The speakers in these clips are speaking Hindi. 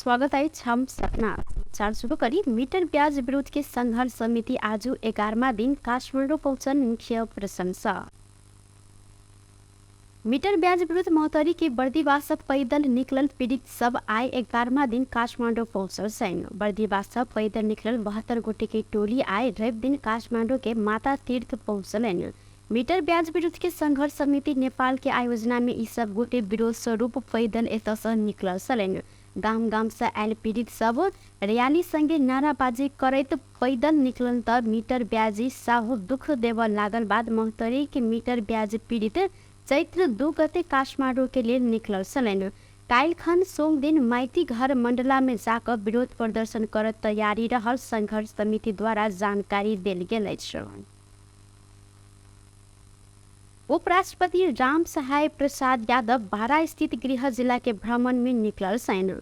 स्वागत है छम सपना चार शुरू करी मीटर ब्याज विरोध के संघर्ष समिति आज 11वां दिन काठमाडौँ पहुंचन मुख्य प्रशंसा। मीटर ब्याज विरुद्ध महोत्तरी के बर्दीवास पैदल निकलल पीड़ित सब आए 11वां दिन काठमाडौँ पहुंचल सैन। बर्दीवास पैदल निकलल 72 गोटे की टोली आए रवि दिन काठमाडौँ के माता तीर्थ पहुंचलन। मीटर ब्याज विरुद्ध के संघर्ष समिति नेपाल के आयोजना में ई सब गोटे विरोध स्वरूप पैदल एतस निकलल सलन। गाम गाम से आयल पीड़ित सब रैली संगे नाराबाजी करत पैदल निकलन त मीटर ब्याजी साहु दुख देव लागल बाद महोत्तरी के मीटर ब्याज पीड़ित चैत्र 2 गते काठमाडौँ के लिए निकलल सलन। काइलखन सोम दिन माइती घर मंडला में जाकर विरोध प्रदर्शन करत तैयारी रहल संघर्ष समिति द्वारा जानकारी देल गेल अछि। उपराष्ट्रपति राम सहाय प्रसाद यादव बारा स्थित गृह जिला के भ्रमण में निकलल सैन।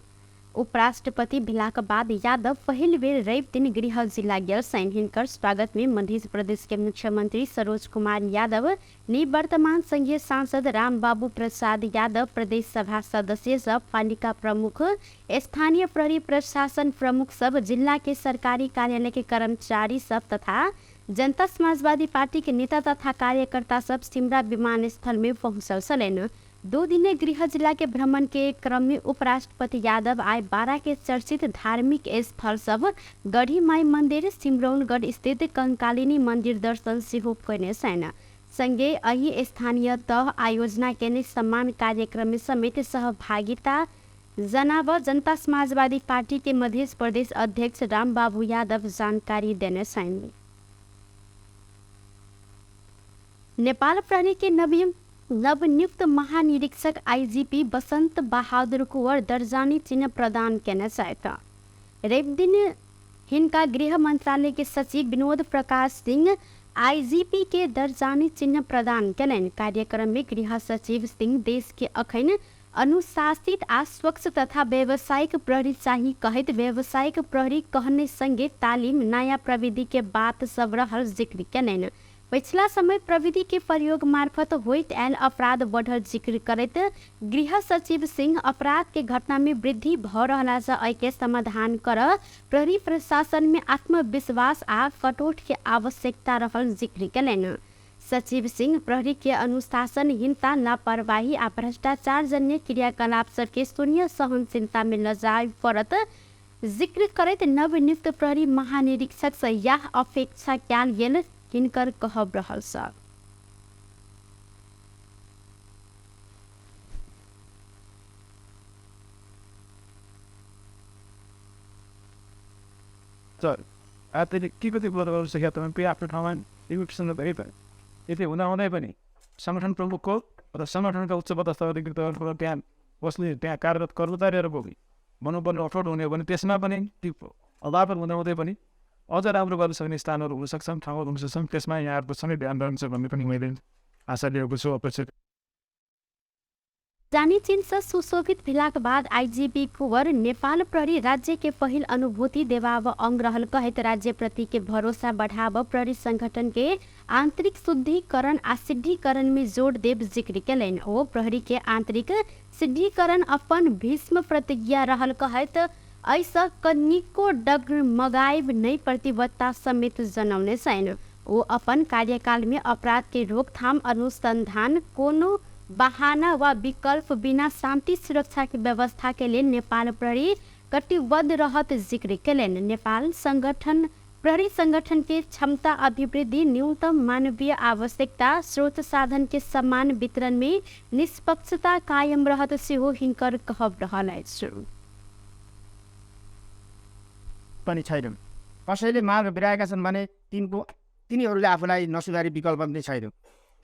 उपराष्ट्रपति भेलाक बाद यादव पहिल बेर रवि दिन गृह जिला गेल सैन। हिनकर स्वागत में मध्य प्रदेश के मुख्यमंत्री सरोज कुमार यादव, निवर्तमान संघीय सांसद रामबाबू प्रसाद यादव, प्रदेश सभा सदस्य सब, पालिका प्रमुख, स्थानीय प्रहरी प्रशासन प्रमुख सब, जिला के सरकारी कार्यालय के कर्मचारी सब तथा जनता समाजवादी पार्टी के नेता तथा कार्यकर्ता सब सिमरा विमानस्थल में पहुंचल सलन। 2 दिने गृह जिला के भ्रमण के क्रम में उपराष्ट्रपति यादव आए बारा के चर्चित धार्मिक स्थल सब गढ़ी माई मंदिर, सिमरौनगढ़ स्थित कंकालिनी मंदिर दर्शन सेहो कैने सैन। संगे अही स्थानीय तह आयोजना के सम्मान कार्यक्रम में समेत सहभागिता जनाव जनता समाजवादी पार्टी के मध्य प्रदेश अध्यक्ष रामबाबू यादव जानकारी देने सैन। नेपाल प्रहरी के नवनियुक्त महानिरीक्षक आईजीपी बसंत बहादुर कुंवर दर्जानी चिन्ह प्रदान केने छथि। रवि दिन हिनका गृह मंत्रालय के सचिव विनोद प्रकाश सिंह आईजीपी के दर्जानी चिन्ह प्रदान केलनि। कार्यक्रम में गृह सचिव सिंह देश के अखन अनुशासित आ स्वच्छ तथा व्यावसायिक प्रहरी चाहिए कहत व्यावसायिक प्रहरी कहने संगे तालीम नया प्रविधि के बात सब रहल जिक्र केलनि। पिछला समय प्रविधि के प्रयोग मार्फत होइत आयल अपराध बढ़ल जिक्र करत गृह सचिव सिंह अपराध के घटना में वृद्धि भ रहला से एके समाधान कर प्रहरी प्रशासन में आत्मविश्वास आ कटौत के आवश्यकता रहल जिक्र केलनि। सचिव सिंह प्रहरी के अनुशासनहीनता, लापरवाही आ भ्रष्टाचार जन्य क्रियाकलाप सबके शून्य सहनशीलता में लजाय पड़त जिक्र करत नवनियुक्त प्रहरी महानिरीक्षक से यह अपेक्षा कयल गेल हिनकर कहब रहल सा। सर आते के कति बोल्न सके त पे आफ्नो ठाउँमा इन्भिटेसन भए पनि यति हुँदै पनि संगठन प्रमुखको र संगठनका उच्च पदस्थ अधिकृतहरूको त्यहाँ बस्ने त्यहाँ कार्यरत कर्मचारी र बोगी मनोबल अठोट हुने भने त्यसमा पनि त्यो अभाव हुँदै पनि अझ राम्रो गर्न सक्ने स्थानहरू हुन सक्छन्, ठाउँहरू हुन सक्छन्। त्यसमा यहाँहरूको सँगै ध्यान रहन्छ भन्ने पनि मैले आशा लिएको छु। अपेक्षित जानी चिन्ह से सुशोभित भेलाक बाद आईजीपी कुंवर नेपाल प्रहरी राज्य के पहिल अनुभूति देवाव अंग रहल कहत राज्य प्रति के भरोसा बढ़ाव प्रहरी संगठन के आंतरिक शुद्धिकरण आ सिद्धिकरण में जोड़ देव जिक्र केलनि। ओ प्रहरी के आंतरिक सिद्धिकरण अपन भीष्म प्रतिज्ञा रहल कहत ऐसा कनिको डगमगाइब नहीं प्रतिबद्धता समेत जनौने छैन। ओ अपन कार्यकाल में अपराध के रोकथाम, अनुसंधान, कोनो बहाना व विकल्प बिना शांति सुरक्षा की व्यवस्था के लिए नेपाल प्रहरी कटिबद्ध रहत जिक्र केलनि। नेपाल संगठन प्रहरी संगठन के क्षमता अभिवृद्धि, न्यूनतम मानवीय आवश्यकता, स्रोत साधन के समान वितरण में निष्पक्षता कायम रहत सेहो हिनकर कहब रहल अछि। पनि छैन। कसैले मार्ग बिराएका छन् भने तिनीहरूले आफूलाई नसुधारी विकल्प पनि छैन।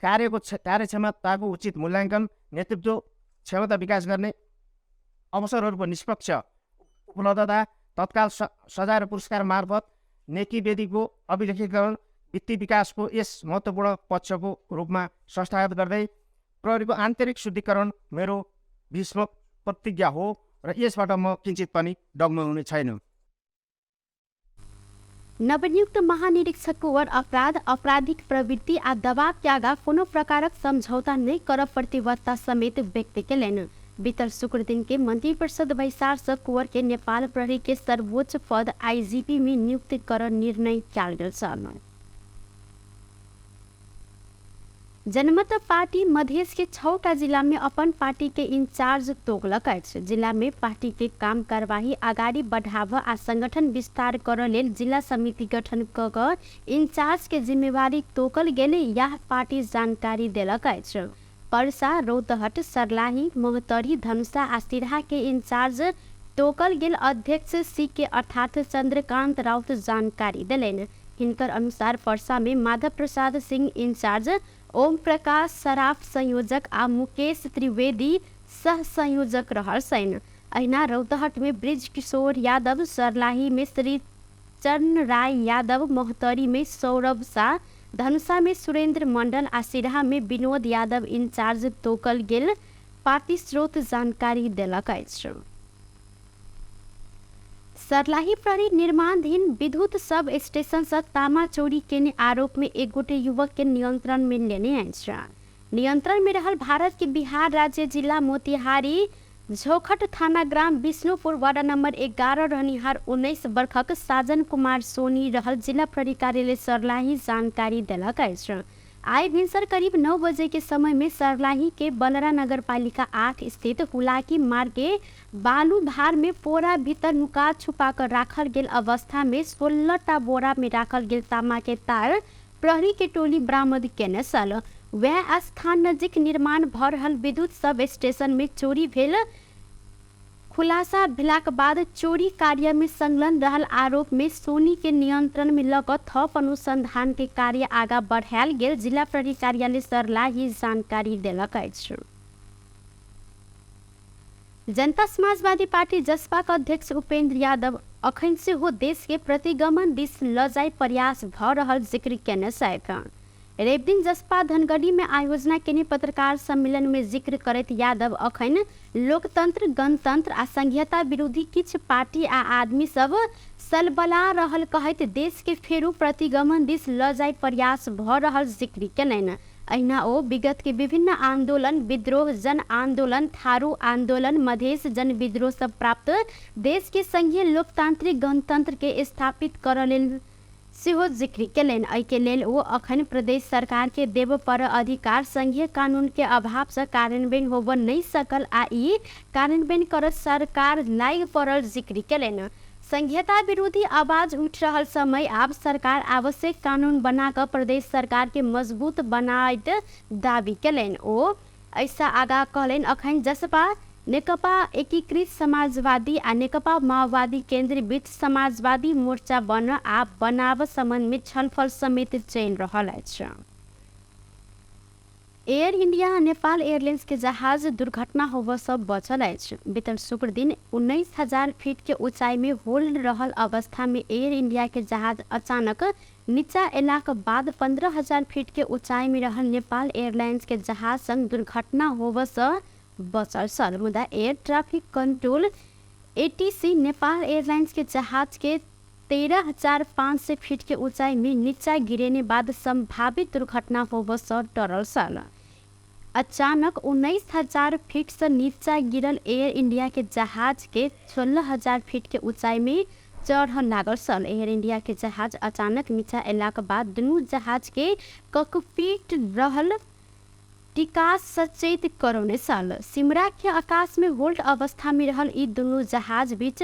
कार्यक्षमताको उचित मूल्याङ्कन, नेतृत्व क्षमता विकास गर्ने अवसरहरूको निष्पक्ष उपलब्धता, तत्काल सजाय र पुरस्कार मार्फत नेकी वेदीको अभिलेखीकरण वित्तीय विकासको यस महत्त्वपूर्ण पक्षको रूपमा संस्थागत गर्दै प्रहरीको आन्तरिक शुद्धिकरण मेरो भीष्म प्रतिज्ञा हो र यसबाट म किञ्चित पनि डगमगाउने छैन। नवनियुक्त महानिरीक्षक कुंवर अपराध, आपराधिक प्रवृत्ति आ दबाव के आगा कोनो प्रकारक समझौता नहीं कर प्रतिबद्धता समेत व्यक्त केलनि। बीतल शुक्र दिन के मंत्रिपरिषद बैसार से कुंवर के नेपाल प्रहरी के सर्वोच्च पद आईजीपी में नियुक्त कर निर्णय किया गेल छल। जनमत पार्टी मधेश के 6टा जिला में अपन पार्टी के इंचार्ज तोगलक अछि। जिला में पार्टी के काम कार्यवाही आगाड़ी बढ़ाव आ संगठन विस्तार कर लेल जिला समिति गठन क इंचार्ज के जिम्मेवारी तोकल गेल, यह पार्टी जानकारी देलक अछि। पर्सा, रौतहट, सर्लाही, मोहतरी, धनुषा आ सिराहा के इंचार्ज तोकल गेल अध्यक्ष सी के अर्थात चंद्रकांत राउत जानकारी दिलेन। हिनकर अनुसार पर्सा में माधव प्रसाद सिंह इंचार्ज, ओम प्रकाश सराफ संयोजक आ मुकेश त्रिवेदी सह संयोजक रहल छन्। अहिना रौतहट में ब्रिज किशोर यादव, सर्लाही में श्री चरण राय यादव, मोहतरी में सौरभ शाह, धनुषा में सुरेंद्र मंडल आ सिराहा में विनोद यादव इंचार्ज तोकल गेल, पार्टी स्रोत जानकारी देलक अछि। सर्लाही प्रहरी निर्माणाधीन विद्युत सब स्टेशन से तामा चोरी केने आरोप में एक गोटे युवक के नियंत्रण में लेने अछि। नियंत्रण में रहल भारत के बिहार राज्य जिला मोतिहारी झोखट थाना ग्राम विष्णुपुर वार्ड नंबर 11 रहनिहार 19 वर्षक साजन कुमार सोनी रहल जिला प्रहरी कार्यालय सर्लाही जानकारी देलक अछि। आइ भिनसर करीब 9 बजे के समय में सर्लाही के बलरा नगर पालिका 8 स्थित हुलाकी मार्ग के बालू धार में पोरा भीतर नुका छुपा कर राखल गेल अवस्था में 16टा बोरा में राखल गेल तामा के तार प्रहरी के टोली बरामद केने छल। वह स्थान नजीक निर्माण भ रहल विद्युत सब स्टेशन में चोरी भेल खुलासा भेलाक बाद चोरी कार्य में संलग्न रहल आरोप में सोनी के नियंत्रण में लग थप अनुसंधान के कार्य आगा बढ़ायल गेल, जिला प्रहरी कार्यालय सर्लाही जानकारी देलक अछि। जनता समाजवादी पार्टी जसपा के अध्यक्ष उपेंद्र यादव अखन से हो देश के प्रतिगमन दिस ल जाय प्रयास भ रहल जिक्र केने छथि। रेप दिन जसपा धनगढ़ी में आयोजना केने पत्रकार सम्मेलन में जिक्र करैत यादव अखन लोकतंत्र, गणतंत्र आ संघीयता विरोधी किछ पार्टी आ आदमी सब सलबला रहल कहैत देश के फेरू प्रतिगमन दिस ल जाय प्रयास भ रहल जिक्र केलनि। अहिना ओ विगत के विभिन्न आंदोलन, विद्रोह, जन आंदोलन, थारू आंदोलन, मधेश जन विद्रोह सब प्राप्त देश के संघीय लोकतांत्रिक गणतंत्र के स्थापित कर लेल सेहो जिक्र केलनि। एहि के लेल ओ अखन प्रदेश सरकार के देव पर अधिकार संघीय कानून के अभाव से कार्यान्वयन होब नहीं सकल आ ई कार्यान्वयन कर सरकार लाग पड़ल जिक्र केलनि। संघीयता विरोधी आवाज उठ रहल समय आब सरकार आवश्यक कानून बनाकर प्रदेश सरकार के मजबूत बनाइत दावी केलनि। ओ ऐसा आगा कहलनि अखन जसपा, नेकपा एकीकृत समाजवादी आ नेकपा माओवादी केंद्र बीच समाजवादी मोर्चा बन आ बनाव संबंध में छलफल समेत चल रहल अछि। एयर इंडिया नेपाल एयरलाइंस के जहाज दुर्घटना होबऽ से बचल अछि। बीतल शुक्र दिन 19,000 फीट के ऊंचाई में होल रहल अवस्था में एयर इंडिया के जहाज अचानक नीचा एलाक बाद 15,000 फीट के ऊंचाई में रहल नेपाल एयरलाइंस के जहाज संग दुर्घटना होबऽ से बचल छल। मुदा air traffic control ATC Nepal airlines के जहाज के 13,500 फीट के ऊंचाई में नीचा गिरने बाद संभावित दुर्घटना होबऽ से डरल छल। अचानक 19,000 फीट से नीचा गिरल एयर इंडिया के जहाज के 16,000 फीट के ऊंचाई में चढ़ लागल छल। एयर इंडिया के जहाज अचानक नीचा एलाक बाद दुनू जहाज के कॉकपिट रहल टिकास सचेत करौने छल। सिमरा के आकाश में होल्ड अवस्था में रहल ई दुनू जहाज बीच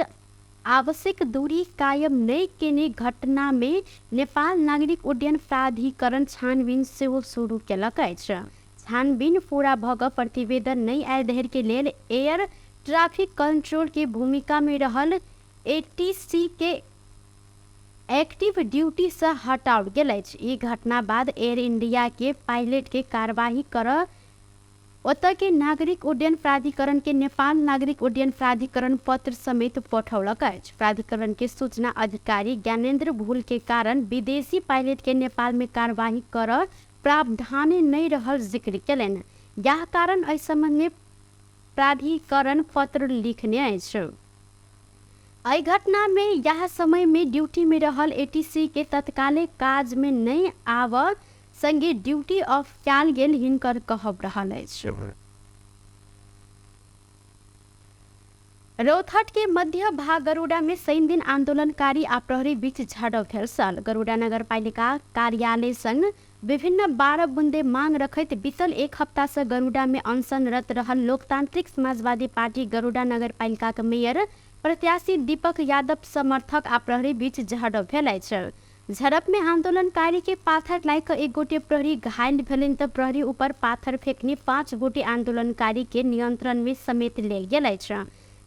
आवश्यक दूरी कायम नहीं केने घटना में नेपाल नागरिक उड्डयन प्राधिकरण छानबीन सेहो शुरू केलक अछि। छानबीन पूरा भऽ कऽ प्रतिवेदन नहीं आयल धरि के लेल एयर ट्रैफिक कंट्रोल के भूमिका में रहल एटीसी के एक्टिव ड्यूटी से हटाओल गेल अछि। ई घटना बाद एयर इंडिया के पायलट के कार्यवाही कर ओतऽ के नागरिक उड्डयन प्राधिकरण के नेपाल नागरिक उड्डयन प्राधिकरण पत्र समेत पठौलक अछि। प्राधिकरण के सूचना अधिकारी ज्ञानेन्द्र भूल के कारण विदेशी पायलट के नेपाल में कार्यवाही कर प्रावधान नहीं रहल जिक्र केलनि। यह कारण एहि संबंध में प्राधिकरण पत्र लिखने अछि। एहि घटना में यह समय में ड्यूटी में रहल एटीसी के तत्काले काज में नहीं आब संगे ड्यूटी ऑफ कयल गेल हिनकर कहब रहल अछि। रौतहट के मध्य भाग गरुड़ा में 3 दिन आंदोलनकारी आ प्रहरी बीच झड़प भेल सल। गरुड़ा नगरपालिका कार्यालय संग विभिन्न 12 बुंदे मांग रखैत बीतल 1 हफ्ता से गरुड़ा में अनशनरत रहल लोकतांत्रिक समाजवादी पार्टी गरुड़ा नगरपालिका के मेयर प्रत्याशी दीपक यादव समर्थक आ प्रहरी बीच झड़प भेल छल। झड़प में आंदोलनकारी के पाथर लाइक 1 गोटे प्रहरी घायल भेलन त प्रहरी ऊपर पाथर फेंकने 5 गोटे आंदोलनकारी के नियंत्रण में समेत ले गेल छ।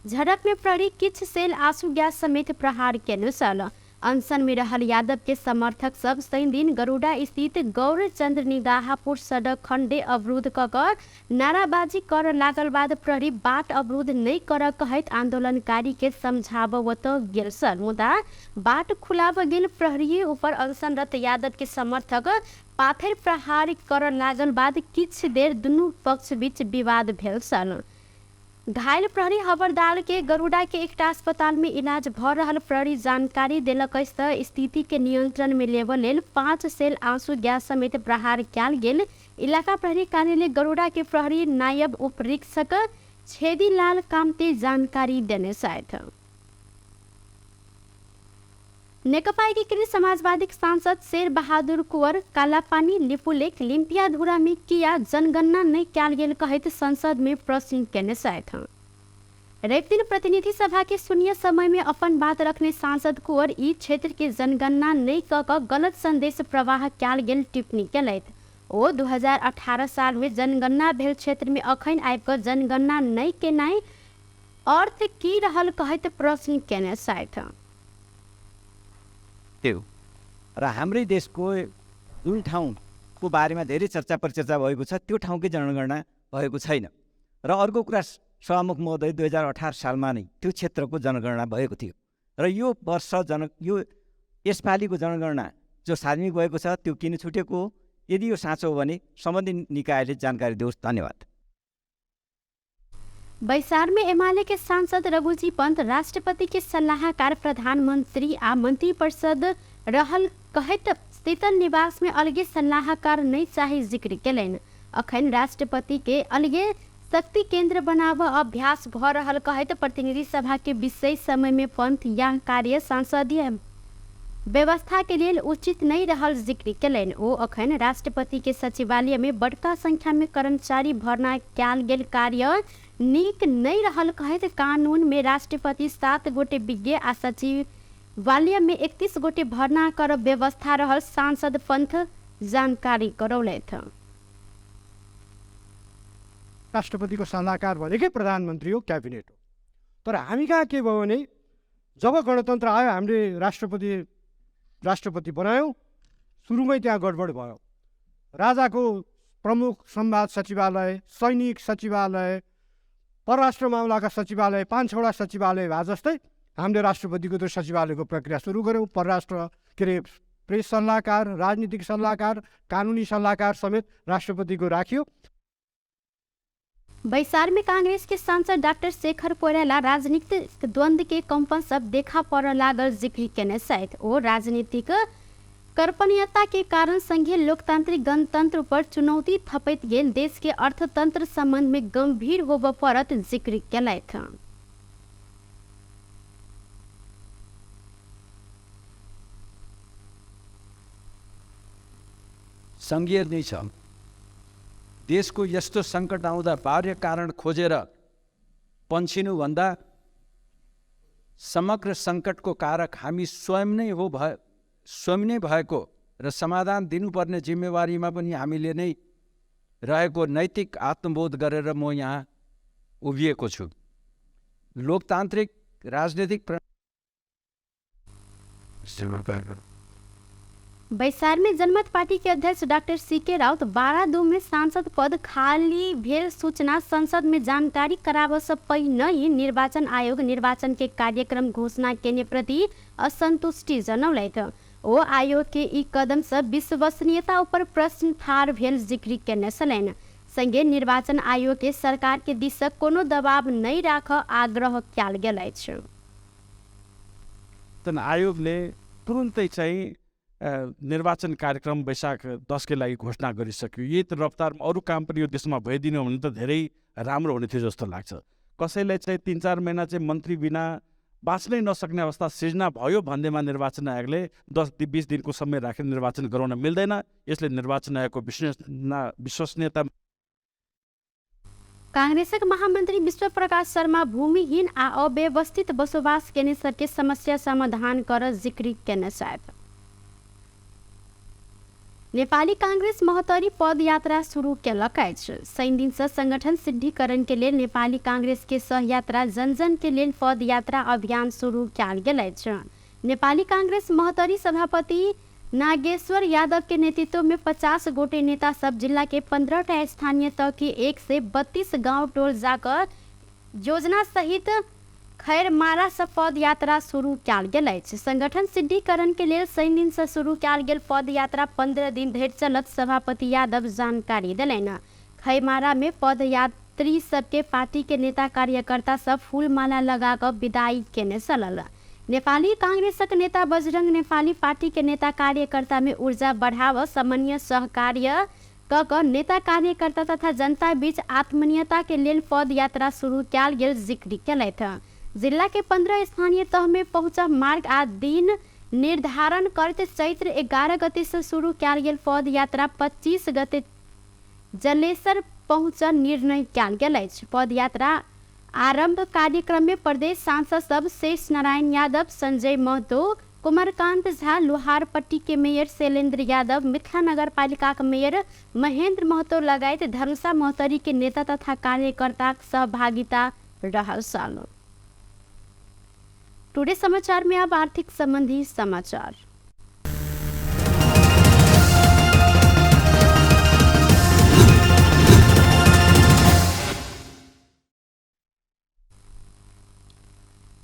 झड़प में प्रहरी किछ सेल आंसू गैस समेत प्रहार केने सल। अनशन में रहल यादव के समर्थक सब 3 दिन गरुड़ा स्थित गौरचंद्र निगाहपुर सड़क खंडे अवरुद्ध क नाराबाजी कर लागल बाद प्रहरी बाट अवरुद्ध नहीं कर कहत आंदोलनकारी के समझावत गेल सल। मुदा बाट खुलाव गेल प्रहरी ऊपर अनशनरत यादव के समर्थक पाथर प्रहार कर लागल बाद किछ देर दुनू पक्ष बीच विवाद भेल सल। घायल प्रहरी हवलदार के गरुड़ा के एकटा अस्पताल में इलाज भ रहल प्रहरी जानकारी देलक स्थिति के नियंत्रण में लेब लेल 5 सेल आंसू गैस समेत प्रहार कयल गेल। इलाका प्रहरी कार्यालय गरुड़ा के प्रहरी नायब उपरीक्षक छेदीलाल कामते जानकारी देने साथ। नेकपा एकीकृत समाजवादी सांसद शेर बहादुर कुंवर कालापानी लिपुलेख लिम्पियाधुरा में किया जनगणना नहीं कयल गेल कहत संसद में प्रश्न केने साथ। रवि दिन प्रतिनिधि सभा के शून्य समय में अपन बात रखने सांसद कुंवर ई क्षेत्र के जनगणना नहीं क गलत संदेश प्रवाह कयल गेल टिप्पणी केलथि। ओ 2018 साल में जनगणना भेल क्षेत्र में अखन आबि क जनगणना नहीं केनाइ अर्थ की रहल कहत प्रश्न केने साथ। त्यो र हाम्रै देशको जुन ठाउँको बारेमा धेरै चर्चा परिचर्चा भएको छ त्यो ठाउँकै जनगणना भएको छैन। र अर्को कुरा सभामुख महोदय 2018 सालमा नै त्यो क्षेत्रको जनगणना भएको थियो र यो वर्ष यो यसपालिको जनगणना जो सार्वजनिक भएको छ त्यो किन छुटेको हो? यदि यो साँचो हो भने सम्बन्धित निकायले जानकारी दियोस्। धन्यवाद। बैसार में एमाले के सांसद रघुजी पंत राष्ट्रपति के सलाहकार प्रधानमंत्री आ मंत्रिपरिषद रहल कहत शीतल निवास में अलगे सलाहकार नहीं चाहे जिक्र केलन। अखन राष्ट्रपति के अलगे शक्ति केंद्र बनाव अभ्यास भ रहल कहत प्रतिनिधि सभा के विशेष समय में पंत यह कार्य संसदीय व्यवस्था के लिए उचित नहीं रहल जिक्र केलन। ओ अखन राष्ट्रपति के सचिवालय में बड़का संख्या में कर्मचारी भरना कयल गेल कार्य नीक नहीं रहल कहत कानून में राष्ट्रपति 7 गोटे विज्ञ आ सचिवालय में 31 गोटे भरना कर व्यवस्था रहल सांसद पंथ जानकारी करौलथ। राष्ट्रपति को सल्लाहकार भनेकै प्रधानमन्त्री हो, क्याबिनेट हो। तर हामी कहाँ के भयो भने जब गणतन्त्र आयो हामीले राष्ट्रपति बनायौँ, सुरुमै त्यहाँ गडबड भयो। राजाको प्रमुख संवाद सचिवालय, सैनिक सचिवालय, परराष्ट्र मामलाका सचिवालय, 5-6वटा सचिवालय भए जस्तै हामीले राष्ट्रपतिको त्यो सचिवालयको प्रक्रिया सुरु गऱ्यौँ। परराष्ट्र प्रेस सल्लाहकार, राजनीतिक सल्लाहकार, कानुनी सल्लाहकार समेत राष्ट्रपतिको राखियो। बैसार में कांग्रेस के सांसद डॉक्टर शेखर पोरेला राजनीतिक द्वंद्व के कंपन सब देखा पड़ लागल जिक्र केने साथ। ओ राजनीतिक कर्पणीयता के कारण संघीय लोकतांत्रिक गणतंत्र पर चुनौती थपैत गेल देश के अर्थतंत्र संबंध में गंभीर होब पड़त जिक्र केलथ। संघीय नै छ। देशको यस्तो सङ्कट आउँदा बाह्य कारण खोजेर पन्छिनुभन्दा समग्र सङ्कटको कारक हामी स्वयं नै भएको र समाधान दिनुपर्ने जिम्मेवारीमा पनि हामीले नै रहेको नैतिक आत्मबोध गरेर म यहाँ उभिएको छु। लोकतान्त्रिक राजनीतिक बैसार में जनमत पार्टी के अध्यक्ष डॉक्टर सीके राउत 12/2 में सांसद पद खाली भेल सूचना संसद में जानकारी कराव से पहिने ही निर्वाचन आयोग निर्वाचन के कार्यक्रम घोषणा केने प्रति असंतुष्टि जनौलथि। ओ आयोग के ई कदम से विश्वसनीयता ऊपर प्रश्न ठाड़ भेल जिक्र केने छलनि। संगे निर्वाचन आयोग के सरकार के दिस कोनो दबाव नहीं राख आग्रह कयल गेल अछि। आयोगले तुरुन्तै चाहिँ निर्वाचन कार्यक्रम वैशाख 10 के लागि घोषणा गरिसक्यो। यही रफ्तारमा अरू काम पनि यो देशमा भइदिनु भने त धेरै राम्रो हुने थियो जस्तो लाग्छ। कसैलाई चाहिँ 3-4 महिना चाहिँ मन्त्री बिना बाँच्नै नसक्ने अवस्था सिर्जना भयो भन्दैमा निर्वाचन आयोगले 10-20 दिनको समय राखेर निर्वाचन गराउन मिल्दैन। यसले निर्वाचन आयोगको विश्वसनीयता। कांग्रेसक महामंत्री विश्वप्रकाश शर्मा भूमिहीन आ अव्यवस्थित बसोबास केने सबके समस्या समाधान कर जिक्री केने साथ नेपाली कांग्रेस महोत्तरी पद यात्रा शुरू केलक अछि। शनि दिन से संगठन सिद्धिकरण के लिए नेपाली कांग्रेस के सहयात्रा जन जन के लिए पद यात्रा अभियान शुरू कयल गेल अछि। नेपाली कांग्रेस महोत्तरी सभापति नागेश्वर यादव के नेतृत्व में 50 गोटे नेता सब जिला के 15टा स्थानीय तक की 1 से 32 गांव टोल जाकर योजना सहित खैरमारा से पद यात्रा शुरू कयल गेल अछि। संगठन सिद्धिकरण के लिए शनि दिन से शुरू कयल गेल पद यात्रा 15 दिन धरि चलत सभापति यादव जानकारी दिलैन। खैरमारा में पद यात्री सबके पार्टी के नेता कार्यकर्ता सब फूल माला लगा कर विदाई केने चलल। नेपाली कांग्रेसक नेता बजरंग नेपाली पार्टी के नेता कार्यकर्ता में ऊर्जा बढ़ाव समन्वय सहकार्य क नेता कार्यकर्ता तथा जनता बीच आत्मीयता के लिए पद यात्रा शुरू कयल गेल जिक्र केलथि। जिला के 15 स्थानीय तह में पहुंचा मार्ग आ दिन निर्धारण करते चैत्र 11 गते से शुरू कयल गेल पद यात्रा 25 गते जलेसर पहुंच निर्णय कयल गेल अछि। पद यात्रा आरंभ कार्यक्रम में प्रदेश सांसद सब शेष नारायण यादव, संजय महतो, कुमारकांत झा, लोहारपट्टी के मेयर शैलेंद्र यादव, मिथिला नगर पालिका के मेयर महेंद्र महतो लगायत धर्मसा महोत्तरी के नेता तथा कार्यकर्ता सहभागिता रहल साल। टुडे समाचार में अब आर्थिक संबंधी समाचार।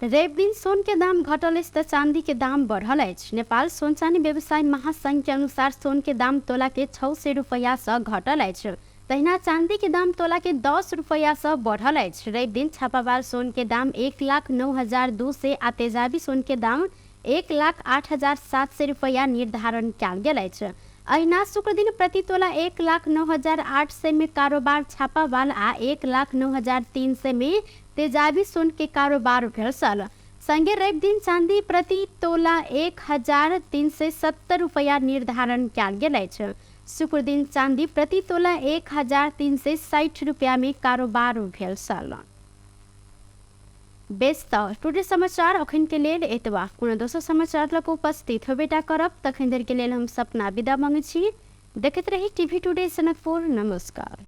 रेप दिन सोन के दाम घटल त चांदी के दाम बढ़ल अछि। नेपाल सोन चांदी व्यवसाय महासंघ के अनुसार सोन के दाम तोला के 600 रुपया से घटल अछि। तहिना चांदी के दाम तोला के 10 रुपया से बढ़ल अछि। रेप दिन छापामार सोन के दाम 1,09,200 से आ तेजाबी सोन के दाम 1,08,700 रुपया निर्धारण कयल गेल अछि। अहिना शुक्र दिन प्रति तोला 1,09,800 में कारोबार छापावाल आ 1,09,300 में तेजाबी सोन के कारोबार भेल छल। संगे रवि दिन चांदी प्रति तोला 1,370 रुपया निर्धारण कयल गेल अछि। शुक्र दिन चांदी प्रति तोला 1,360 रुपया में कारोबार भेल छल। बेस टुडे समाचार अखन के लेल एतबा। कोनो दोसर समाचार लग उपस्थित होबेटा करब तखन देर के लेल हम सपना विदा मांगे छी। देखैत रही टीवी टुडे जनकपुर। नमस्कार।